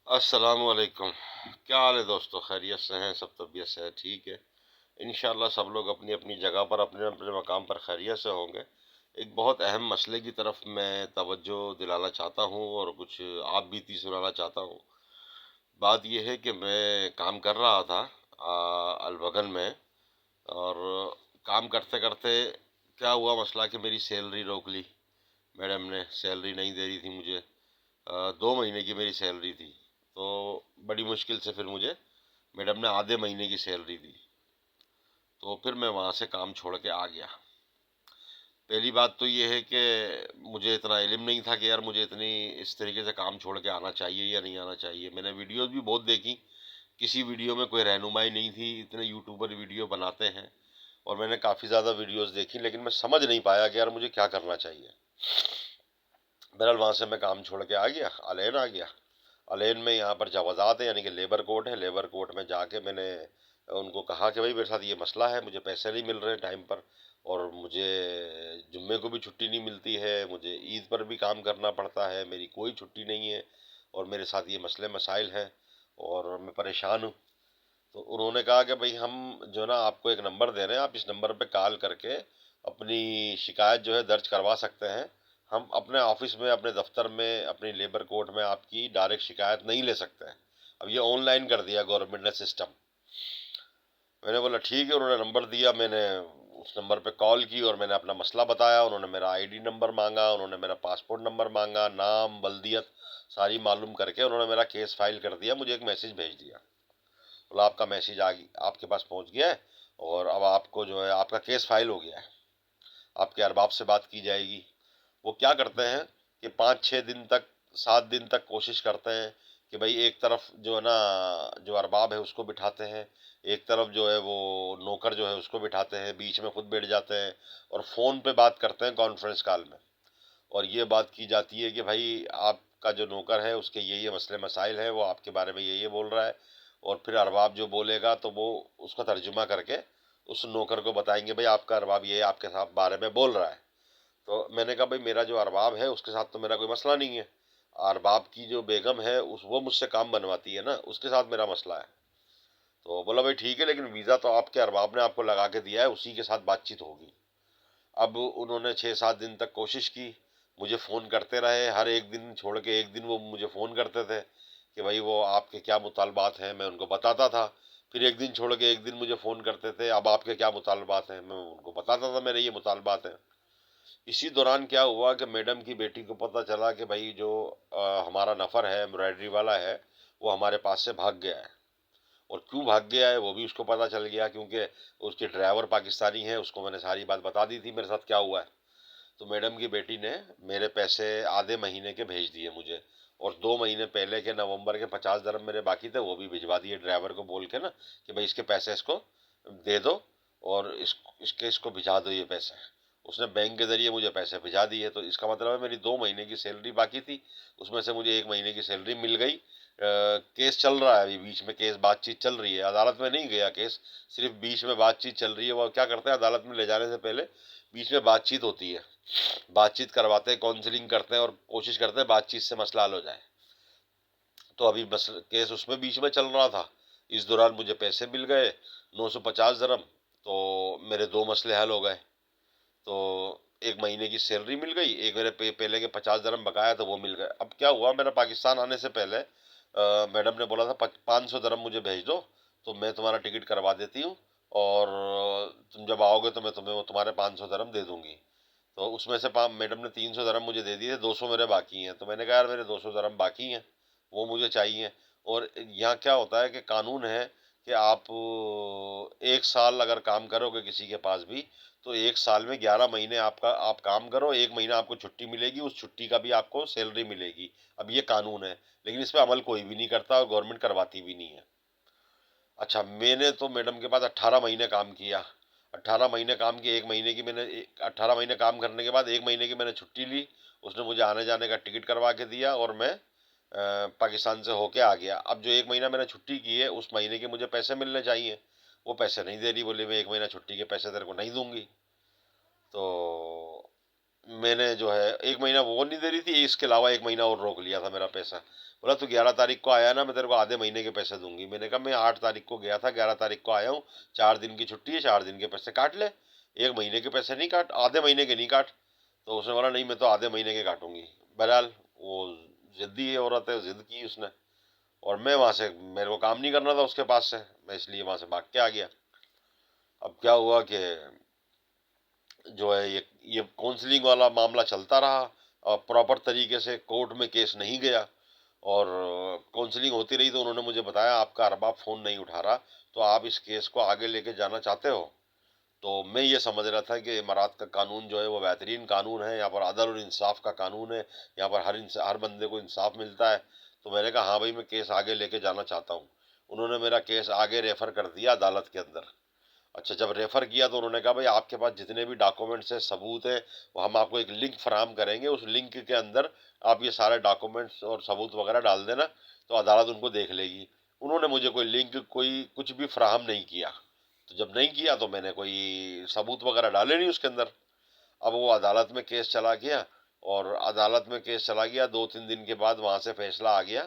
अस्सलामुअलैकुम। क्या हाल है दोस्तों? खैरियत से हैं? सब तबीयत से है? ठीक है। इंशाल्लाह सब लोग अपनी अपनी जगह पर अपने अपने मकाम पर खैरियत से होंगे। एक बहुत अहम मसले की तरफ मैं तवज्जो दिलाना चाहता हूँ और कुछ आप बीती सुनाना चाहता हूँ। बात यह है कि मैं काम कर रहा था अलबगन में, और काम करते करते क्या हुआ मसला कि मेरी सैलरी रोक ली। मैडम ने सैलरी नहीं दे रही थी मुझे। 2 महीने की मेरी सैलरी थी, तो बड़ी मुश्किल से फिर मुझे मैडम ने आधे महीने की सैलरी दी। तो फिर मैं वहाँ से काम छोड़ के आ गया। पहली बात तो ये है कि मुझे इतना इल्म नहीं था कि यार मुझे इतनी इस तरीके से काम छोड़ के आना चाहिए या नहीं आना चाहिए। मैंने वीडियोस भी बहुत देखी, किसी वीडियो में कोई रहनुमाई नहीं थी। इतने यूट्यूबर वीडियो बनाते हैं और मैंने काफ़ी ज़्यादा वीडियोस देखी, लेकिन मैं समझ नहीं पाया कि यार मुझे क्या करना चाहिए। बहरहाल वहाँ से मैं काम छोड़ के आ गया, अलेन आ गया। अलेन में यहाँ पर जवाजात है, यानी कि लेबर कोर्ट है। लेबर कोर्ट में जाके मैंने उनको कहा कि भाई मेरे साथ ये मसला है, मुझे पैसे नहीं मिल रहे टाइम पर, और मुझे जुम्मे को भी छुट्टी नहीं मिलती है, मुझे ईद पर भी काम करना पड़ता है, मेरी कोई छुट्टी नहीं है, और मेरे साथ ये मसले मसाइल हैं और मैं परेशान हूँ। तो उन्होंने कहा कि भाई हम जो है ना आपको एक नंबर दे रहे हैं, आप इस नंबर पे कॉल करके अपनी शिकायत जो है दर्ज करवा सकते हैं। हम अपने ऑफिस में, अपने दफ्तर में, अपनी लेबर कोर्ट में आपकी डायरेक्ट शिकायत नहीं ले सकते हैं। अब ये ऑनलाइन कर दिया गवर्नमेंट ने सिस्टम। मैंने बोला ठीक है। उन्होंने नंबर दिया, मैंने उस नंबर पे कॉल की और मैंने अपना मसला बताया। उन्होंने मेरा आईडी नंबर मांगा, उन्होंने मेरा पासपोर्ट नंबर मांगा, नाम, बल्दियत सारी मालूम करके उन्होंने मेरा केस फाइल कर दिया। मुझे एक मैसेज भेज दिया, बोला आपका मैसेज आ गया, आपके पास पहुंच गया है और अब आपको जो है आपका केस फाइल हो गया है, आपके अरबाब से बात की जाएगी। वो क्या करते हैं कि 5-6 दिन तक, 7 दिन तक कोशिश करते हैं कि भाई एक तरफ जो है ना जो अरबाब है उसको बिठाते हैं, एक तरफ जो है वो नौकर जो है उसको बिठाते हैं, बीच में खुद बैठ जाते हैं और फ़ोन पे बात करते हैं कॉन्फ्रेंस कॉल में। और ये बात की जाती है कि भाई आपका जो नौकर है उसके ये मसले मसाइल हैं, वो आपके बारे में ये बोल रहा है। और फिर अरबाब जो बोलेगा तो वो उसका तर्जुमा करके उस नौकर को बताएंगे, भाई आपका अरबाब ये आपके साथ बारे में बोल रहा है। तो मैंने कहा भाई मेरा जो अरबाब है उसके साथ तो मेरा कोई मसला नहीं है, अरबाब की जो बेगम है उस वो मुझसे काम बनवाती है ना, उसके साथ मेरा मसला है। तो बोला भाई ठीक है, लेकिन वीज़ा तो आपके अरबाब ने आपको लगा के दिया है, उसी के साथ बातचीत होगी। अब उन्होंने 6-7 दिन तक कोशिश की, मुझे फ़ोन करते रहे, हर एक दिन छोड़ के एक दिन वो मुझे फ़ोन करते थे कि भाई वो आपके क्या मुतालबात हैं, मैं उनको बताता था। फिर एक दिन छोड़ के एक दिन मुझे फ़ोन करते थे, अब आपके क्या मुतालबात हैं, मैं उनको बताता था मेरे ये मुतालबात हैं। इसी दौरान क्या हुआ कि मैडम की बेटी को पता चला कि भाई जो हमारा नफ़र है, एम्ब्रॉयडरी वाला है, वो हमारे पास से भाग गया है। और क्यों भाग गया है वो भी उसको पता चल गया, क्योंकि उसके ड्राइवर पाकिस्तानी है, उसको मैंने सारी बात बता दी थी मेरे साथ क्या हुआ है। तो मैडम की बेटी ने मेरे पैसे आधे महीने के भेज दिए मुझे, और 2 महीने पहले के नवंबर के 50 दरम मेरे बाकी थे वो भी भिजवा दिए, ड्राइवर को बोल के ना कि भाई इसके पैसे इसको दे दो और इसको भिजा दो ये पैसे। उसने बैंक के जरिए मुझे पैसे भिजा दिए। तो इसका मतलब है मेरी 2 महीने की सैलरी बाकी थी, उसमें से मुझे 1 महीने की सैलरी मिल गई। केस चल रहा है अभी, बीच में केस बातचीत चल रही है, अदालत में नहीं गया केस, सिर्फ बीच में बातचीत चल रही है। वो क्या करते हैं, अदालत में ले जाने से पहले बीच में बातचीत होती है, बातचीत करवाते हैं, काउंसलिंग करते हैं और कोशिश करते हैं बातचीत से मसला हल हो जाए। तो अभी बस केस उसमें बीच में चल रहा था। इस दौरान मुझे पैसे मिल गए, 950 दरम। तो मेरे दो मसले हल हो गए। तो 1 महीने की सैलरी मिल गई, एक मेरे पहले के 50 दरम बकाया तो वो मिल गए। अब क्या हुआ, मेरा पाकिस्तान आने से पहले मैडम ने बोला था 500 दरम मुझे भेज दो, तो मैं तुम्हारा टिकट करवा देती हूँ, और तुम जब आओगे तो मैं तुम्हें वो तुम्हारे 500 दरम दे दूंगी। तो उसमें से मैडम ने 300 दरम मुझे दे दिए, 200 मेरे बाकी हैं। तो मैंने कहा यार मेरे 200 दरम बाकी हैं, वो मुझे चाहिए। और यहाँ क्या होता है कि कानून है कि आप 1 साल अगर काम करोगे किसी के पास भी, तो 1 साल में 11 महीने आपका आप काम करो, 1 महीना आपको छुट्टी मिलेगी, उस छुट्टी का भी आपको सैलरी मिलेगी। अब ये कानून है, लेकिन इस पर अमल कोई भी नहीं करता और गवर्नमेंट करवाती भी नहीं है। अच्छा, मैंने तो मैडम के पास 18 महीने काम किया। 18 महीने काम किए, 1 महीने की मैंने 18 महीने काम करने के बाद 1 महीने की मैंने छुट्टी ली। उसने मुझे आने जाने का टिकट करवा के दिया और मैं पाकिस्तान से होके आ गया। अब जो 1 महीना मैंने छुट्टी की है उस महीने के मुझे पैसे मिलने चाहिए, वो पैसे नहीं दे रही, बोले मैं 1 महीना छुट्टी के पैसे तेरे को नहीं दूंगी। तो मैंने जो है 1 महीना वो नहीं दे रही थी, इसके अलावा 1 महीना और रोक लिया था मेरा पैसा। बोला तो 11 तारीख को आया ना, मैं तेरे को आधे महीने के पैसे दूंगी। मैंने कहा मैं 8 तारीख को गया था, 11 तारीख को आया हूँ, 4 दिन की छुट्टी है, 4 दिन के पैसे काट ले, 1 महीने के पैसे नहीं काट, आधे महीने के नहीं काट। तो उसने बोला नहीं मैं तो आधे महीने के काटूंगी। बहरहाल वो जिद्दी है, औरत है, जिद की उसने, और मैं वहां से, मेरे को काम नहीं करना था उसके पास से, मैं इसलिए वहां से भाग के आ गया। अब क्या हुआ कि जो है ये काउंसलिंग वाला मामला चलता रहा, और प्रॉपर तरीके से कोर्ट में केस नहीं गया, और काउंसलिंग होती रही। तो उन्होंने मुझे बताया आपका अरबाब फ़ोन नहीं उठा रहा, तो आप इस केस को आगे लेके जाना चाहते हो? तो मैं ये समझ रहा था कि इमारात का कानून जो है वो बेहतरीन कानून है, यहाँ पर अदल और इंसाफ का कानून है, यहाँ पर हर बंदे को इंसाफ मिलता है। तो मैंने कहा हाँ भाई मैं केस आगे लेके जाना चाहता हूँ। उन्होंने मेरा केस आगे रेफर कर दिया अदालत के अंदर। अच्छा, जब रेफर किया तो उन्होंने कहा भाई आपके पास जितने भी डॉक्यूमेंट्स हैं, सबूत है, वो हम आपको एक लिंक फराहम करेंगे, उस लिंक के अंदर आप ये सारे डॉक्यूमेंट्स और सबूत वगैरह डाल देना, तो अदालत उनको देख लेगी। उन्होंने मुझे कोई लिंक, कोई कुछ भी फराहम नहीं किया। तो जब नहीं किया तो मैंने कोई सबूत वगैरह डाले नहीं उसके अंदर। अब वो अदालत में केस चला गया, और अदालत में केस चला गया, 2-3 दिन के बाद वहां से फैसला आ गया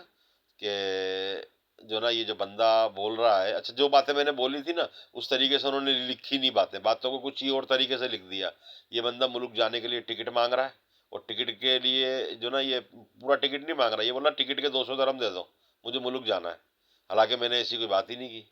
कि जो ना ये जो बंदा बोल रहा है, अच्छा जो बातें मैंने बोली थी ना उस तरीके से उन्होंने लिखी नहीं, बातों को कुछ ही और तरीके से लिख दिया। ये बंदा मुल्क जाने के लिए टिकट मांग रहा है, और टिकट के लिए जो ना ये पूरा टिकट नहीं मांग रहा, ये बोला टिकट के 200 dirham दे दो, मुझे मुल्क जाना है। हालांकि मैंने ऐसी कोई बात ही नहीं की।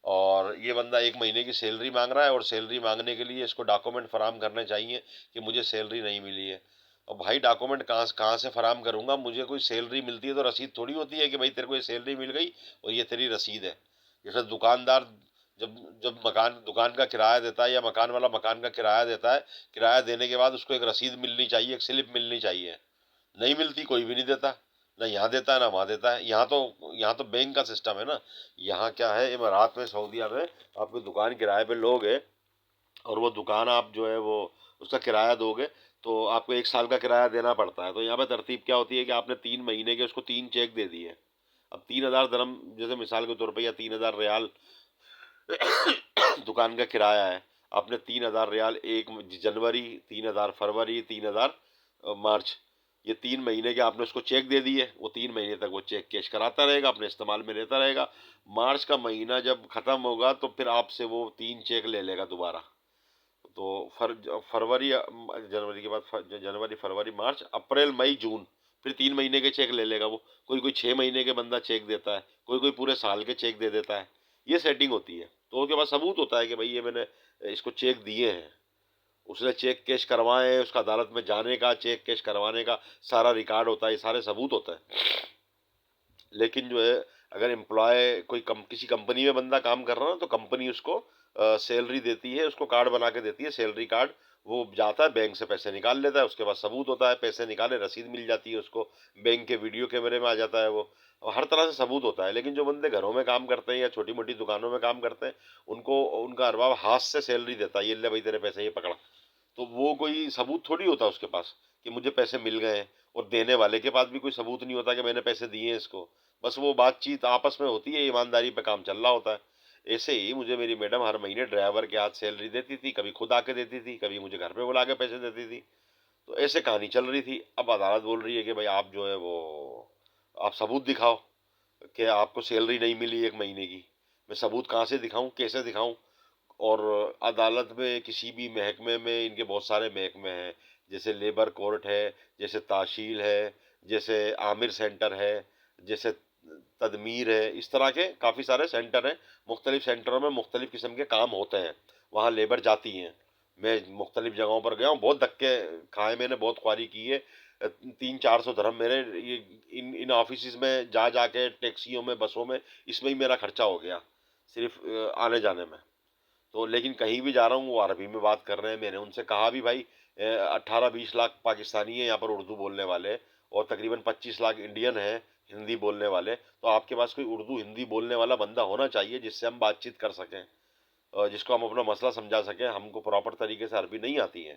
और ये बंदा 1 महीने की सैलरी मांग रहा है, और सैलरी मांगने के लिए इसको डॉक्यूमेंट फराहम करने चाहिए कि मुझे सैलरी नहीं मिली है। और भाई डॉक्यूमेंट कहाँ से फराहम करूंगा? मुझे कोई सैलरी मिलती है तो रसीद थोड़ी होती है कि भाई तेरे को ये सैलरी मिल गई और ये तेरी रसीद है। जैसे दुकानदार जब जब मकान दुकान का किराया देता है, या मकान वाला मकान का किराया देता है, किराया देने के बाद उसको एक रसीद मिलनी चाहिए, एक स्लिप मिलनी चाहिए। नहीं मिलती, कोई भी नहीं देता, ना यहाँ देता है ना वहाँ देता है। यहाँ तो बैंक का सिस्टम है ना। यहाँ क्या है, इमारात में, सऊदीया में आपकी दुकान किराए पे लोगे, और वो दुकान आप जो है वो उसका किराया दोगे, तो आपको 1 साल का किराया देना पड़ता है। तो यहाँ पे तरतीब क्या होती है कि आपने 3 महीने के उसको 3 चेक दे दिए। अब 3,000 dirham जैसे मिसाल के तौर पर, या 3,000 रियाल दुकान का किराया है। आपने 3,000 रियाल 1 जनवरी, 3,000 फरवरी, 3,000 मार्च, ये 3 महीने के आपने उसको चेक दे दिए। वो 3 महीने तक वो चेक कैश कराता रहेगा, अपने इस्तेमाल में लेता रहेगा। मार्च का महीना जब खत्म होगा तो फिर आपसे वो 3 चेक ले लेगा दोबारा। तो फरवरी, जनवरी के बाद जनवरी, फरवरी, मार्च, अप्रैल, मई, जून, फिर 3 महीने के चेक ले लेगा वो। कोई कोई 6 महीने के बंदा चेक देता है, कोई कोई पूरे साल के चेक दे देता है। ये सेटिंग होती है। तो उसके पास सबूत होता है कि भाई ये मैंने इसको चेक दिए हैं, उसने चेक कैश करवाए हैं, उसका अदालत में जाने का, चेक कैश करवाने का सारा रिकॉर्ड होता है, ये सारे सबूत होता है। लेकिन जो है, अगर एम्प्लॉय कोई किसी कंपनी में बंदा काम कर रहा है ना, तो कंपनी उसको सैलरी देती है, उसको कार्ड बना के देती है, सैलरी कार्ड। वो जाता है बैंक से पैसे निकाल लेता है, उसके पास सबूत होता है, पैसे निकाले, रसीद मिल जाती है उसको, बैंक के वीडियो कैमरे में आ जाता है वो, और हर तरह से सबूत होता है। लेकिन जो बंदे घरों में काम करते हैं या छोटी मोटी दुकानों में काम करते हैं, उनको उनका अरबाब हाथ से सैलरी देता है, ये ले भाई तेरे पैसे, ये पकड़ा। तो वो कोई सबूत थोड़ी होता उसके पास कि मुझे पैसे मिल गए हैं, और देने वाले के पास भी कोई सबूत नहीं होता कि मैंने पैसे दिए हैं इसको। बस वो बातचीत आपस में होती है, ईमानदारी पे काम चल रहा होता है। ऐसे ही मुझे मेरी मैडम हर महीने ड्राइवर के हाथ सैलरी देती थी, कभी खुद आके देती थी, कभी मुझे घर पे बुला के पैसे देती थी। तो ऐसे कहानी चल रही थी। अब अदालत बोल रही है कि भाई आप जो है वो, आप सबूत दिखाओ कि आपको सैलरी नहीं मिली 1 महीने की। मैं सबूत कहाँ से दिखाऊं, कैसे दिखाऊं? और अदालत में, किसी भी महकमे में, इनके बहुत सारे महकमे हैं, जैसे लेबर कोर्ट है, जैसे तहसील है, जैसे आमिर सेंटर है, जैसे तदमीर है, इस तरह के काफ़ी सारे सेंटर हैं। मुख्तलिफ सेंटरों में मुख्तलिफ किस्म के काम होते हैं, वहाँ लेबर जाती हैं। मैं मुख्तलिफ जगहों पर गया हूँ, बहुत धक्के खाए मैंने, बहुत ख्वारी की है। 300-400 dirham मेरे ये इन इन ऑफिस में जा जाके, टैक्सियों में, बसों में, इसमें ही मेरा खर्चा हो गया, सिर्फ आने जाने में। तो लेकिन कहीं भी जा रहा हूँ वो अरबी में बात कर रहे हैं। मैंने उनसे कहा भी भाई 18-20 लाख पाकिस्तानी है यहाँ पर उर्दू बोलने वाले, और तकरीबन 25 लाख इंडियन है हिंदी बोलने वाले। तो आपके पास कोई उर्दू हिंदी बोलने वाला बंदा होना चाहिए जिससे हम बातचीत कर सकें, और जिसको हम अपना मसला समझा सकें। हमको प्रॉपर तरीके से अरबी नहीं आती है।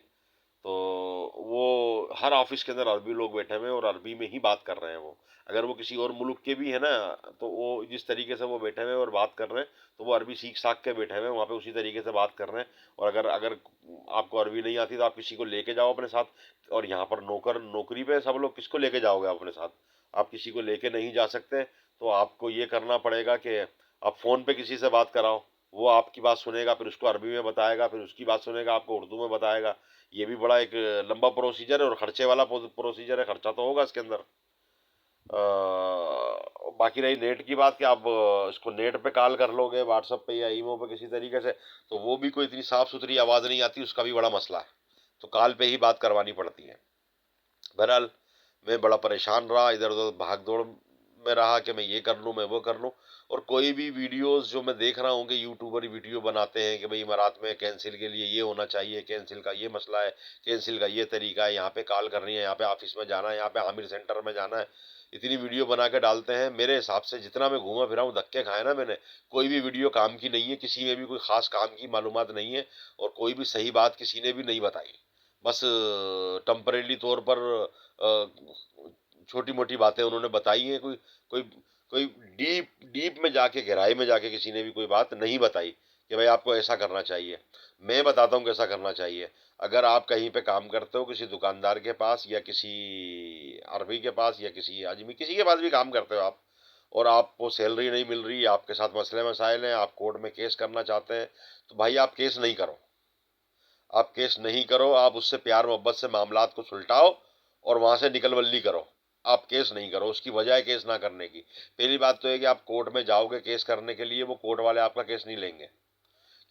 तो वो हर ऑफिस के अंदर अरबी लोग बैठे हुए हैं, और अरबी में ही बात कर रहे हैं वो। अगर वो किसी और मुल्क के भी है ना, तो वो जिस तरीके से वो बैठे हुए हैं और बात कर रहे हैं, तो वो अरबी सीख साख के बैठे हुए हैं वहाँ पे, उसी तरीके से बात कर रहे हैं। और अगर अगर आपको अरबी नहीं आती तो आप किसी को लेके जाओ अपने साथ। और यहाँ पर नौकरी पे सब लोग, किसको लेके जाओगे आप अपने साथ? आप किसी को लेके नहीं जा सकते, तो आपको ये करना पड़ेगा कि आप फ़ोन पे किसी से बात कराओ, वो आपकी बात सुनेगा, फिर उसको अरबी में बताएगा, फिर उसकी बात सुनेगा, आपको उर्दू में बताएगा। ये भी बड़ा एक लंबा प्रोसीजर है और खर्चे वाला प्रोसीजर है, खर्चा तो होगा इसके अंदर। बाकी रही नेट की बात कि आप इसको नेट पे कॉल कर लोगे, व्हाट्सएप पे या ईमो पे किसी तरीके से, तो वो भी कोई इतनी साफ सुथरी आवाज़ नहीं आती, उसका भी बड़ा मसला है, तो कॉल पे ही बात करवानी पड़ती है। बहरहाल मैं बड़ा परेशान रहा, इधर उधर भाग दौड़ में रहा कि मैं ये कर लूँ, मैं वो कर लूँ। और कोई भी वीडियोस जो मैं देख रहा हूँ कि यूट्यूबर वीडियो बनाते हैं कि भाई इमारात में कैंसिल के लिए ये होना चाहिए, कैंसिल का ये मसला है, कैंसिल का ये तरीका है, यहाँ पे कॉल करनी है, यहाँ पे ऑफिस में जाना है, यहाँ पे आमिर सेंटर में जाना है, इतनी वीडियो बना के डालते हैं। मेरे हिसाब से जितना मैं घूमा फिरा हूँ, धक्के खाए ना मैंने, कोई भी वीडियो काम की नहीं है, किसी में भी कोई खास काम की मालूमात नहीं है, और कोई भी सही बात किसी ने भी नहीं बताई। बस टेम्परेरी तौर पर छोटी मोटी बातें उन्होंने बताई हैं। कोई कोई कोई डीप डीप में जाके, गहराई में जाके किसी ने भी कोई बात नहीं बताई कि भाई आपको ऐसा करना चाहिए। मैं बताता हूँ कैसा करना चाहिए। अगर आप कहीं पे काम करते हो, किसी दुकानदार के पास या किसी अरबी के पास या किसी आजमी किसी के पास भी काम करते हो आप, और आपको सैलरी नहीं मिल रही, आपके साथ मसले मसाइल हैं, आप कोर्ट में केस करना चाहते हैं, तो भाई आप केस नहीं करो। आप केस नहीं करो, आप उससे प्यार मोहब्बत से मामलात को सुलटाओ और वहां से निकलवल्ली करो। आप केस नहीं करो, उसकी वजह है केस ना करने की। पहली बात तो है कि आप कोर्ट में जाओगे केस करने के लिए, वो कोर्ट वाले आपका केस नहीं लेंगे,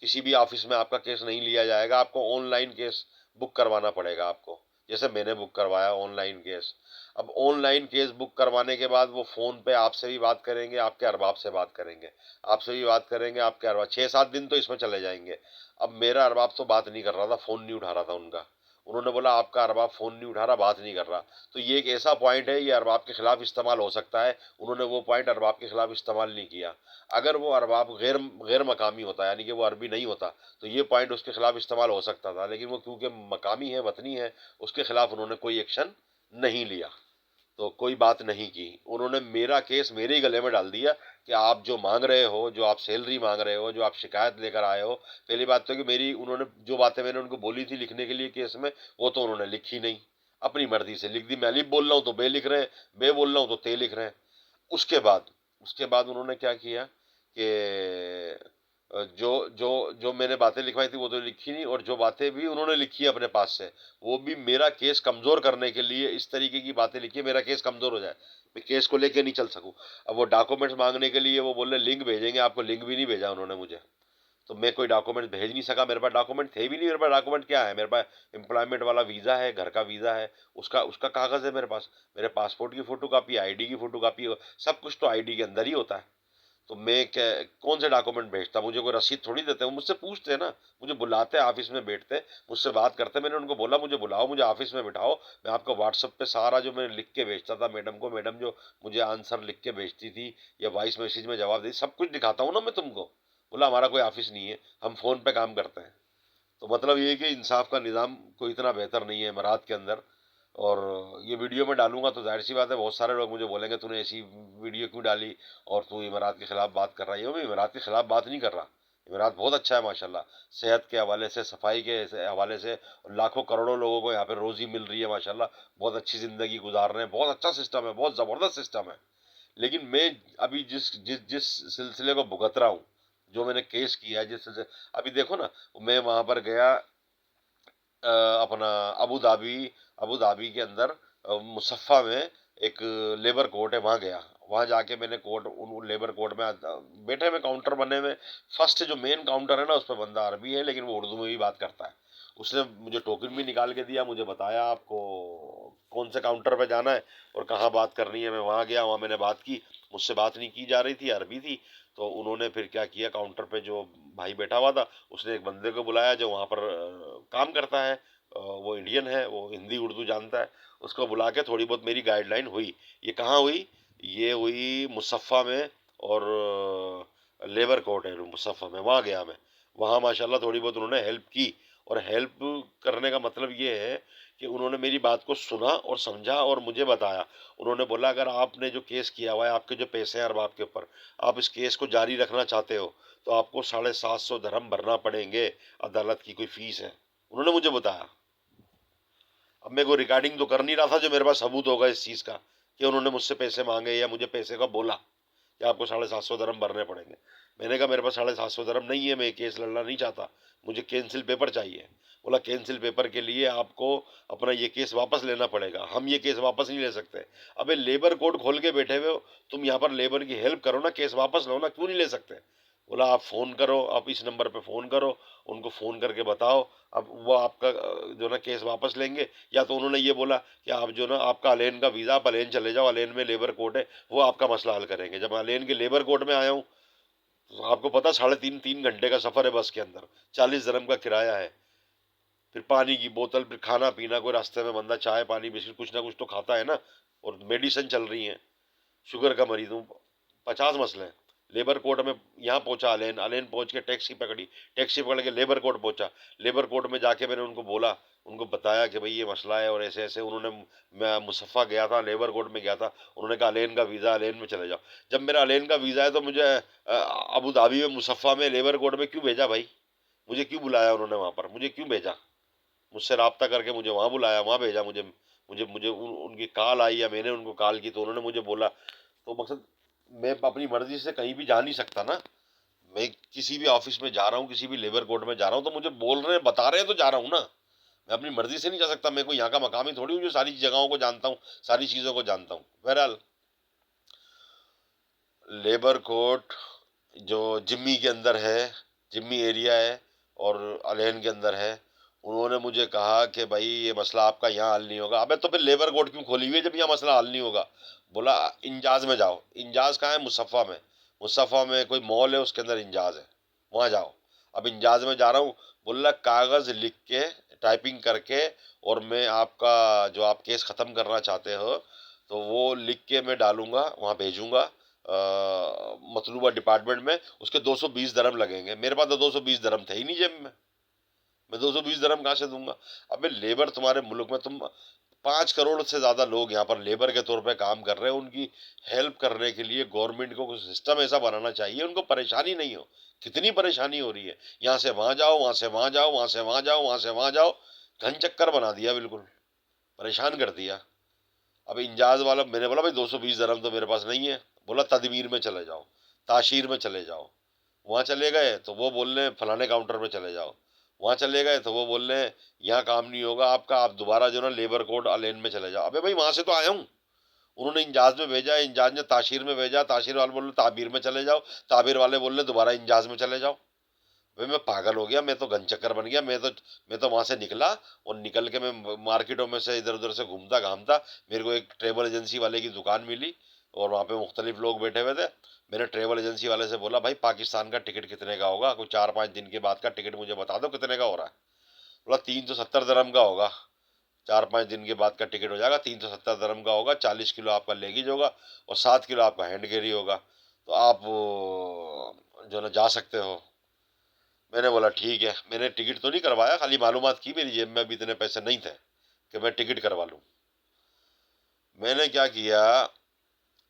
किसी भी ऑफिस में आपका केस नहीं लिया जाएगा। आपको ऑनलाइन केस बुक करवाना पड़ेगा आपको, जैसे मैंने बुक करवाया ऑनलाइन केस। अब ऑनलाइन केस बुक करवाने के बाद वो फ़ोन पे आपसे भी बात करेंगे, आपके अरबाब से बात करेंगे, आपसे भी बात करेंगे, आपके अरबाब 6-7 दिन तो इसमें चले जाएंगे। अब मेरा अरबाब तो बात नहीं कर रहा था, फ़ोन नहीं उठा रहा था उनका। उन्होंने बोला आपका अरबाब फ़ोन नहीं उठा रहा, बात नहीं कर रहा। तो ये एक ऐसा पॉइंट है, ये अरबाब के खिलाफ इस्तेमाल हो सकता है। उन्होंने वो पॉइंट अरबाब के खिलाफ इस्तेमाल नहीं किया। अगर वो अरबाब गैर गैर मकामी होता, यानी कि वो अरबी नहीं होता, तो ये पॉइंट उसके खिलाफ इस्तेमाल हो सकता था। लेकिन वो क्योंकि मकामी है, वतनी है, उसके खिलाफ उन्होंने कोई एक्शन नहीं लिया, तो कोई बात नहीं की। उन्होंने मेरा केस मेरे ही गले में डाल दिया कि आप जो मांग रहे हो, जो आप सैलरी मांग रहे हो, जो आप शिकायत लेकर आए हो, पहली बात तो कि मेरी उन्होंने जो बातें मैंने उनको बोली थी लिखने के लिए केस में, वो तो उन्होंने लिखी नहीं, अपनी मर्जी से लिख दी। मैं अलिफ बोल रहा हूँ तो बे लिख रहे हैं, बे बोल रहा हूँ तो ते लिख रहे हैं। उसके बाद उसके बाद उन्होंने क्या किया कि जो जो जो मैंने बातें लिखवाई थी वो तो लिखी नहीं, और जो बातें भी उन्होंने लिखी है अपने पास से, वो भी मेरा केस कमजोर करने के लिए इस तरीके की बातें लिखी है, मेरा केस कमजोर हो जाए, मैं केस को लेके नहीं चल सकूं। अब वो डॉक्यूमेंट्स मांगने के लिए वो बोल रहे लिंक भेजेंगे आपको, लिंक भी नहीं भेजा उन्होंने मुझे। तो मैं कोई डॉक्यूमेंट भेज नहीं सका, मेरे पास डॉक्यूमेंट थे भी नहीं। मेरे पास डॉक्यूमेंट क्या है, मेरे पास एम्प्लॉयमेंट वाला वीज़ा है, घर का वीज़ा है, उसका उसका कागज़ है मेरे पास, मेरे पासपोर्ट की फ़ोटो कापी, आईडी की फ़ोटो कापी, सब कुछ तो आईडी के अंदर ही होता है। तो मैं क्या, कौन से डॉक्यूमेंट भेजता, मुझे कोई रसीद थोड़ी देते, वो मुझसे पूछते हैं ना, मुझे बुलाते हैं ऑफिस में, बैठते हैं मुझसे बात करते हैं। मैंने उनको बोला मुझे बुलाओ, मुझे ऑफिस में बिठाओ, मैं आपको व्हाट्सएप पे सारा जो मैं लिख के भेजता था मैडम को, मैडम जो मुझे आंसर लिख के भेजती थी या वॉइस मैसेज में जवाब देती, सब कुछ दिखाता हूँ ना मैं तुमको। बोला हमारा कोई ऑफिस नहीं है, हम फ़ोन पे काम करते हैं। तो मतलब ये है कि इंसाफ का निज़ाम कोई इतना बेहतर नहीं है इमारात के अंदर। और ये वीडियो में डालूंगा तो जाहिर सी बात है बहुत सारे लोग मुझे बोलेंगे तूने ऐसी वीडियो क्यों डाली और तू इमारात के खिलाफ बात कर रहा है। ये मैं इमारात के खिलाफ बात नहीं कर रहा, इमारात बहुत अच्छा है माशाल्लाह, सेहत के हवाले से, सफाई के हवाले से, लाखों करोड़ों लोगों को यहाँ पे रोजी मिल रही है माशाल्लाह, बहुत अच्छी ज़िंदगी गुजार रहे हैं, बहुत अच्छा सिस्टम है, बहुत ज़बरदस्त सिस्टम है। लेकिन मैं अभी जिस जिस जिस सिलसिले को भुगत रहा हूँ, जो मैंने केस किया है जिस सिलसिले, अभी देखो ना, मैं वहां पर गया अपना अबू धाबी, अबू धाबी के अंदर मुसफ़ा में एक लेबर कोर्ट है, वहाँ गया। वहाँ जाके मैंने कोर्ट, उन लेबर कोर्ट में बैठे में काउंटर बने में, फर्स्ट जो मेन काउंटर है ना, उस पर बंदा अरबी है लेकिन वो उर्दू में भी बात करता है। उसने मुझे टोकन भी निकाल के दिया, मुझे बताया आपको कौन से काउंटर पे जाना है और कहाँ बात करनी है। मैं वहाँ गया, वहाँ मैंने बात की, मुझसे बात नहीं की जा रही थी, अरबी थी। तो उन्होंने फिर क्या किया, काउंटर पे जो भाई बैठा हुआ था, उसने एक बंदे को बुलाया जो वहाँ पर काम करता है, वो इंडियन है, वो हिंदी उर्दू जानता है। उसको बुला के थोड़ी बहुत मेरी गाइडलाइन हुई। ये कहाँ हुई, ये हुई मुसफ़ा में, और लेबर कोर्ट है मुसफ़ा में, वहाँ गया मैं। वहाँ माशाल्लाह थोड़ी बहुत उन्होंने हेल्प की। और हेल्प करने का मतलब ये है कि उन्होंने मेरी बात को सुना और समझा और मुझे बताया। उन्होंने बोला अगर आपने जो केस किया हुआ है, आपके जो पैसे हैं अरबाब के ऊपर, आप इस केस को जारी रखना चाहते हो, तो आपको 750 दरहम भरना पड़ेंगे, अदालत की कोई फीस है, उन्होंने मुझे बताया। अब मेरे को रिकॉर्डिंग तो कर नहीं रहा था, जो मेरे पास सबूत होगा इस चीज़ का कि उन्होंने मुझसे पैसे मांगे या मुझे पैसे का बोला कि आपको 750 दरम भरने पड़ेंगे। मैंने कहा मेरे पास 750 दरम नहीं है, मैं ये केस लड़ना नहीं चाहता, मुझे कैंसिल पेपर चाहिए। बोला कैंसिल पेपर के लिए आपको अपना ये केस वापस लेना पड़ेगा, हम ये केस वापस नहीं ले सकते। अबे लेबर कोड खोल के बैठे हुए हो तुम, यहाँ पर लेबर की हेल्प करो ना, केस वापस लो ना, क्यों नहीं ले सकते। बोला आप फ़ोन करो, आप इस नंबर पे फ़ोन करो, उनको फ़ोन करके बताओ, अब वो आपका जो ना केस वापस लेंगे। या तो उन्होंने ये बोला कि आप जो ना आपका अलेन का वीज़ा, आप अलेन चले जाओ, अलेन में लेबर कोर्ट है, वो आपका मसला हल करेंगे। जब अलेन के लेबर कोर्ट में आया हूँ तो आपको पता 3.5 घंटे का सफ़र है बस के अंदर, 40 दरम का किराया है, फिर पानी की बोतल, फिर खाना पीना, कोई रास्ते में बंदा चाय पानी बिस्किट कुछ ना कुछ तो खाता है ना, और मेडिसिन चल रही है, शुगर का मरीज हूँ, 50 मसले हैं। लेबर कोर्ट में यहाँ पहुंचा अलेन, अलेन पहुंच के टैक्सी पकड़ी, टैक्सी पकड़ के लेबर कोर्ट पहुंचा। लेबर कोर्ट में जाके मैंने उनको बोला, उनको बताया कि भाई ये मसला है और ऐसे ऐसे। उन्होंने, मैं मुसफ़ा गया था, लेबर कोर्ट में गया था, उन्होंने कहा अलेन का वीज़ा, अलेन में चले जाओ। जब मेरा अलेन का वीज़ा है तो मुझे अबू धाबी में मुसफ़ा में लेबर कोर्ट में क्यों भेजा भाई? मुझे क्यों बुलाया उन्होंने वहाँ पर, मुझे क्यों भेजा? मुझसे रब्ता करके मुझे वहाँ बुलाया, वहाँ भेजा मुझे। मुझे उनकी कॉल आई या मैंने उनको कॉल की तो उन्होंने मुझे बोला। तो मकसद, मैं अपनी मर्जी से कहीं भी जा नहीं सकता ना। मैं किसी भी ऑफिस में जा रहा हूँ, किसी भी लेबर कोर्ट में जा रहा हूँ, तो मुझे बोल रहे हैं, बता रहे हैं तो जा रहा हूँ ना। मैं अपनी मर्जी से नहीं जा सकता, मैं कोई यहाँ का मकामी थोड़ी हूँ जो सारी जगहों को जानता हूँ, सारी चीज़ों को जानता हूँ। बहरहाल, लेबर कोर्ट जो जिम्मी के अंदर है, जिम्मी एरिया है, और अलेन के अंदर है, उन्होंने मुझे कहा कि भाई ये मसला आपका यहाँ हल नहीं होगा। अबे तो फिर लेबर कोर्ट क्यों खोली हुई है जब यहाँ मसला हल नहीं होगा? बोला इंजाज में जाओ। इंजाज कहाँ है? मुसफ़ा में। मुसफ़ा में कोई मॉल है, उसके अंदर इंजाज है, वहाँ जाओ। अब इंजाज में जा रहा हूँ, बोला कागज़ लिख के, टाइपिंग करके, और मैं आपका जो आप केस ख़त्म करना चाहते हो तो वो लिख के मैं डालूंगा, वहाँ भेजूंगा मतलूबा डिपार्टमेंट में, उसके 220 दरम लगेंगे। मेरे पास तो 220 दरम थे ही नहीं जेब में, मैं 220 दरम कहाँ से दूंगा? अबे लेबर तुम्हारे मुल्क में, तुम 5 करोड़ से ज्यादा लोग यहाँ पर लेबर के तौर पे काम कर रहे हैं, उनकी हेल्प करने के लिए गवर्नमेंट को कुछ सिस्टम ऐसा बनाना चाहिए उनको परेशानी नहीं हो। कितनी परेशानी हो रही है, यहाँ से वहां जाओ, वहां से वहां जाओ, वहां से वहां जाओ, वहां से वहां जाओ, घन चक्कर बना दिया, बिल्कुल परेशान कर दिया। अब इंजाज वाला, मैंने बोला भाई 220 दरम तो मेरे पास नहीं है। बोला तदमीर में चले जाओ, ताशीर में चले जाओ। वहाँ चले गए तो वो बोल रहे हैं फलाने काउंटर पे चले जाओ। वहाँ चले गए तो वो बोल रहे हैं यहाँ काम नहीं होगा आपका, आप दोबारा जो ना लेबर कोड लेन में चले जाओ। अबे भाई वहाँ से तो आया हूँ, उन्होंने इंजाज में भेजा, इंजाज ने ताशीर में भेजा, ताशीर वाले बोल रहे ताबीर में चले जाओ, ताबीर वाले बोल रहे दोबारा इंजाज में चले जाओ। भाई मैं पागल हो गया, मैं तो घन चक्कर बन गया। मैं तो वहां से निकला, और निकल के मैं मार्केटों में से इधर उधर से घूमता घामता, मेरे को एक ट्रेवल एजेंसी वाले की दुकान मिली, और वहाँ पे मुख्तलिफ लोग बैठे हुए थे। मैंने ट्रेवल एजेंसी वाले से बोला भाई पाकिस्तान का टिकट कितने का होगा, कोई 4-5 दिन के बाद का टिकट मुझे बता दो कितने का हो रहा है। बोला 370 दरम का होगा, 4-5 दिन के बाद का टिकट हो जाएगा, 370 दरम का होगा, 40 किलो आपका लेगेज होगा, और 7 किलो आपका हैंड कैरी होगा, तो आप जो ना जा सकते हो। मैंने बोला ठीक है। मैंने टिकट तो नहीं करवाया, खाली मालूमात की, मेरी जेब में अभी इतने पैसे नहीं थे कि मैं टिकट करवा लूँ। मैंने क्या किया,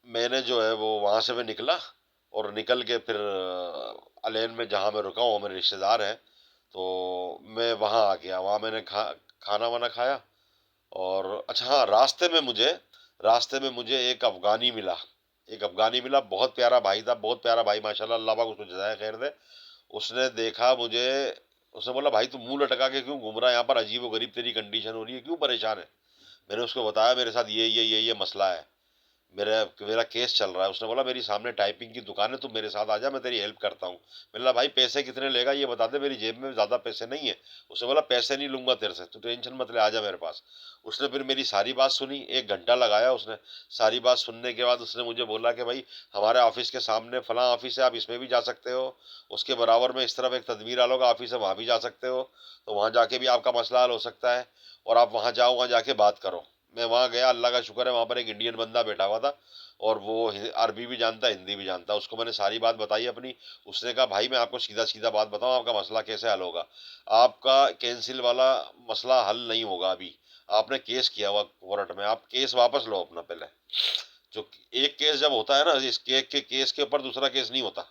मैंने जो है वो वहाँ से मैं निकला, और निकल के फिर अलेन में जहाँ मैं रुका हूँ, मेरे रिश्तेदार हैं, तो मैं वहाँ आ गया। वहाँ मैंने खाना वाना खाया। और अच्छा हाँ, रास्ते में मुझे एक अफ़गानी मिला। एक अफ़गानी मिला, बहुत प्यारा भाई था, बहुत प्यारा भाई माशाल्लाह, अल्लाह पाक उसको जज़ाए खैर दे। उसने देखा मुझे, उसने बोला भाई तू मुंह लटका के क्यों घूम रहा है यहाँ पर, अजीब व गरीब तेरी कंडीशन हो रही है, क्यों परेशान है? मैंने उसको बताया मेरे साथ ये मसला है, मेरा मेरा केस चल रहा है। उसने बोला मेरी सामने टाइपिंग की दुकान है, तू मेरे साथ आ जा, मैं तेरी हेल्प करता हूँ। मैंने बोला भाई पैसे कितने लेगा ये बता दे, मेरी जेब में ज़्यादा पैसे नहीं है। उसने बोला पैसे नहीं लूंगा तेरे से, तू टेंशन मत ले, आ जा मेरे पास। उसने फिर मेरी सारी बात सुनी, 1 घंटा लगाया उसने। सारी बात सुनने के बाद उसने मुझे बोला कि भाई हमारे ऑफिस के सामने फलां ऑफिस है, आप इसमें भी जा सकते हो, उसके बराबर में इस तरफ एक तदमीर आलों का ऑफिस है, वहाँ भी जा सकते हो, तो वहाँ जाके भी आपका मसला हल हो सकता है, और आप वहाँ जाओ, वहाँ जाके बात करो। मैं वहाँ गया, अल्लाह का शुक्र है वहाँ पर एक इंडियन बंदा बैठा हुआ था, और वो अरबी भी जानता है, हिंदी भी जानता है। उसको मैंने सारी बात बताई अपनी। उसने कहा भाई मैं आपको सीधा सीधा बात बताऊं, आपका मसला कैसे हल होगा? आपका कैंसिल वाला मसला हल नहीं होगा अभी, आपने केस किया हुआ कोर्ट में, आप केस वापस लो अपना पहले। जो एक केस जब होता है ना, इस के केस के ऊपर दूसरा केस नहीं होता।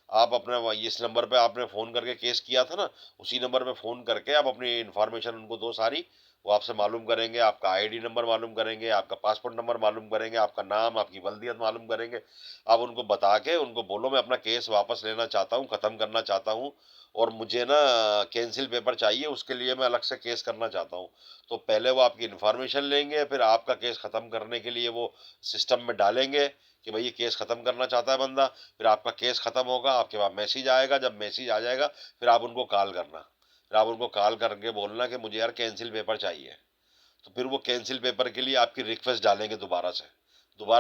आप अपने इस नंबर पे आपने फ़ोन करके केस किया था ना, उसी नंबर पे फ़ोन करके आप अपनी इन्फॉर्मेशन उनको दो सारी, वो आपसे मालूम करेंगे, आपका आईडी नंबर मालूम करेंगे, आपका पासपोर्ट नंबर मालूम करेंगे, आपका नाम, आपकी बल्दियत मालूम करेंगे। आप उनको बता के उनको बोलो मैं अपना केस वापस लेना चाहता हूँ, ख़त्म करना चाहता हूँ, और मुझे ना कैंसिल पेपर चाहिए, उसके लिए मैं अलग से केस करना चाहता हूँ। तो पहले वो आपकी इन्फॉर्मेशन लेंगे, फिर आपका केस ख़त्म करने के लिए वो सिस्टम में डालेंगे कि भाई ये केस ख़त्म करना चाहता है बंदा। फिर आपका केस ख़त्म होगा, आपके पास मैसेज आएगा, जब मैसेज आ जाएगा फिर आप उनको कॉल करना। फिर आप उनको कॉल करके बोलना कि मुझे यार कैंसिल पेपर चाहिए। तो फिर वो कैंसिल पेपर के लिए आपकी रिक्वेस्ट डालेंगे दोबारा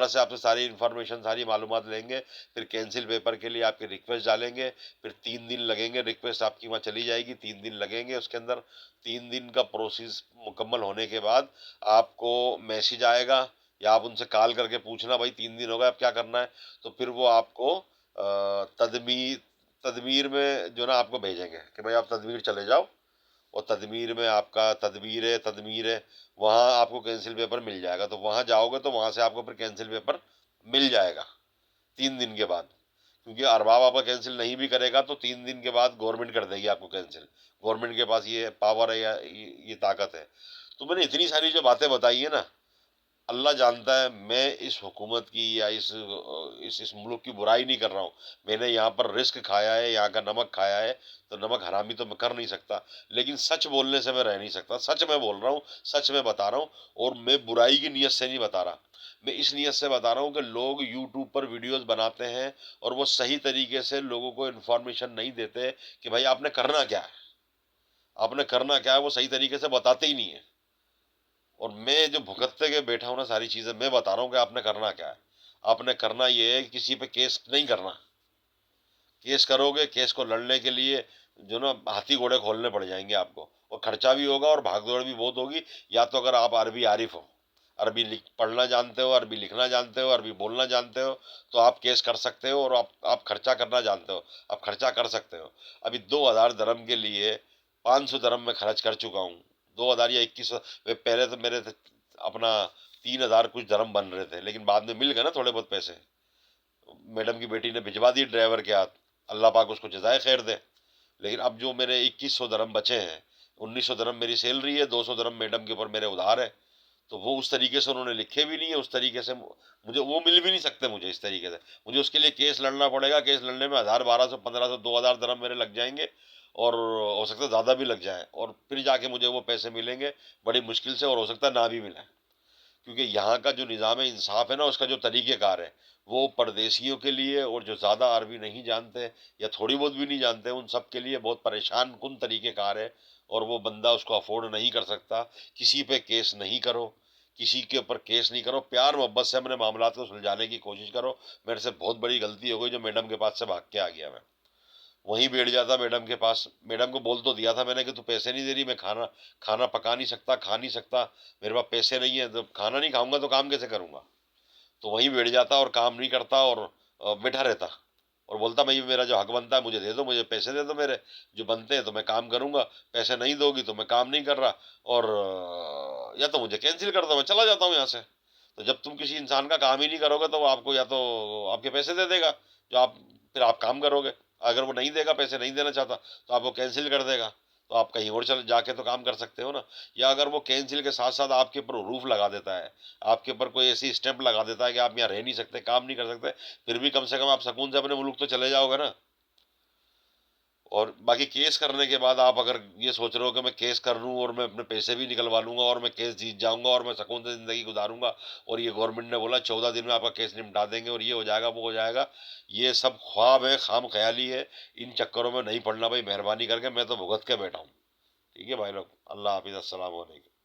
से आपसे सारी इन्फॉर्मेशन, सारी मालूमात लेंगे। फिर कैंसिल पेपर के लिए आपकी रिक्वेस्ट डालेंगे। फिर 3 दिन लगेंगे, रिक्वेस्ट आपकी वहाँ चली जाएगी, 3 दिन लगेंगे उसके अंदर। 3 दिन का प्रोसेस मुकम्मल होने के बाद आपको मैसेज आएगा, या आप उनसे कॉल करके पूछना भाई 3 दिन हो गए अब क्या करना है। तो फिर वो आपको तदमीर तदमीर में जो ना आपको भेजेंगे कि भाई आप तदमीर चले जाओ, और तदमीर में आपका तदमीर है वहाँ आपको कैंसिल पेपर मिल जाएगा। तो वहाँ जाओगे तो वहाँ से आपको फिर कैंसिल पेपर मिल जाएगा 3 दिन के बाद। क्योंकि अरबाब आपका कैंसिल नहीं भी करेगा तो 3 दिन के बाद गवर्नमेंट कर देगी आपको कैंसिल। गवर्नमेंट के पास ये पावर है, या ये ताकत है। तो मैंने इतनी सारी जो बातें बताई है ना, अल्लाह जानता है मैं इस हुकूमत की या इस मुल्क की बुराई नहीं कर रहा हूँ। मैंने यहाँ पर रिस्क खाया है, यहाँ का नमक खाया है, तो नमक हरामी तो मैं कर नहीं सकता। लेकिन सच बोलने से मैं रह नहीं सकता। सच मैं बोल रहा हूँ, सच मैं बता रहा हूँ। और मैं बुराई की नीयत से नहीं बता रहा, मैं इस नीयत से बता रहा हूँ कि लोग यूट्यूब पर वीडियोस बनाते हैं और वो सही तरीके से लोगों को इन्फॉर्मेशन नहीं देते कि भाई आपने करना क्या है, आपने करना क्या है, वो सही तरीके से बताते ही नहीं है। और मैं जो भुगतते के बैठा हूं ना सारी चीजें, मैं बता रहा हूँ कि आपने करना क्या है। आपने करना ये है कि किसी पे केस नहीं करना। केस करोगे, केस को लड़ने के लिए जो ना हाथी घोड़े खोलने पड़ जाएंगे आपको, और खर्चा भी होगा और भागदौड़ भी बहुत होगी। या तो अगर आप अरबी आरिफ हो, अरबी लिख पढ़ना जानते हो, अरबी लिखना जानते हो, अरबी बोलना जानते हो, तो आप केस कर सकते हो। और आप खर्चा करना जानते हो, आप खर्चा कर सकते हो। अभी 2000 दरम के लिए 500 दरम में खर्च कर चुका हूँ। 2000 या 2100। पहले तो मेरे अपना 3000 कुछ दरम बन रहे थे, लेकिन बाद में मिल गए ना थोड़े बहुत पैसे। मैडम की बेटी ने भिजवा दी ड्राइवर के हाथ, अल्लाह पाक उसको जजाय खैर दे। लेकिन अब जो मेरे 2100 दरम बचे हैं, 1900 दरम मेरी सैलरी है, 200 दरम मैडम के ऊपर मेरे उधार है। तो वो उस तरीके से उन्होंने लिखे भी नहीं है, उस तरीके से मुझे वो मिल भी नहीं सकते मुझे इस तरीके से। मुझे उसके लिए केस लड़ना पड़ेगा। केस लड़ने में 1000, 1200, 1500, 2000 दरम मेरे लग जाएंगे, और हो सकता है ज़्यादा भी लग जाए, और फिर जाके मुझे वो पैसे मिलेंगे बड़ी मुश्किल से, और हो सकता है ना भी मिले। क्योंकि यहाँ का जो निज़ाम इंसाफ है ना, उसका जो तरीक़ेकार है, वो परदेशियों के लिए, और जो ज़्यादा अरबी नहीं जानते या थोड़ी बहुत भी नहीं जानते, उन सब के लिए बहुत परेशान कुन तरीक़ेकार है। और वो बंदा उसको अफोर्ड नहीं कर सकता। किसी पे केस नहीं करो, किसी के ऊपर केस नहीं करो, प्यार मोहब्बत से अपने मामलात को सुलझाने की कोशिश करो। मेरे से बहुत बड़ी गलती हो गई जो मैडम के पास से भाग के आ गया मैं। वहीं बैठ जाता मैडम के पास। मैडम को बोल तो दिया था मैंने कि तू पैसे नहीं दे रही, मैं खाना खाना पका नहीं सकता, खा नहीं सकता, मेरे पास पैसे नहीं है, तो खाना नहीं खाऊंगा तो काम कैसे करूंगा। तो वहीं बैठ जाता और काम नहीं करता, और बैठा रहता, और बोलता मैं, ये मेरा जो हक बनता है मुझे दे दो, मुझे पैसे दे दो मेरे जो बनते हैं, तो मैं काम करूंगा। पैसे नहीं दोगी तो मैं काम नहीं कर रहा, और या तो मुझे कैंसिल कर दो, मैं चला जाता हूँ यहाँ से। तो जब तुम किसी इंसान का काम ही नहीं करोगे तो वो आपको या तो आपके पैसे दे देगा, जो आप फिर आप काम करोगे। अगर वो नहीं देगा, पैसे नहीं देना चाहता, तो आपको कैंसिल कर देगा। तो आप कहीं और चल जाके तो काम कर सकते हो ना। या अगर वो कैंसिल के साथ साथ आपके ऊपर रूफ लगा देता है, आपके ऊपर कोई ऐसी स्टैंप लगा देता है कि आप यहाँ रह नहीं सकते, काम नहीं कर सकते, फिर भी कम से कम आप सुकून से अपने मुल्क तो चले जाओगे ना। और बाकी केस करने के बाद आप अगर ये सोच रहे हो कि मैं केस कर लूँ और मैं अपने पैसे भी निकलवा लूंगा और मैं केस जीत जाऊंगा और मैं सुकून से जिंदगी गुजारूंगा, और ये गवर्नमेंट ने बोला 14 दिन में आपका केस निपटा देंगे और ये हो जाएगा वो हो जाएगा, ये सब ख्वाब है, खाम ख्याली है। इन चक्करों में नहीं पड़ना भाई, मेहरबानी करके। मैं तो भुगत के बैठा हूँ। ठीक है भाई लोग, अल्लाह हाफिज़, अस्सलाम वालेकुम।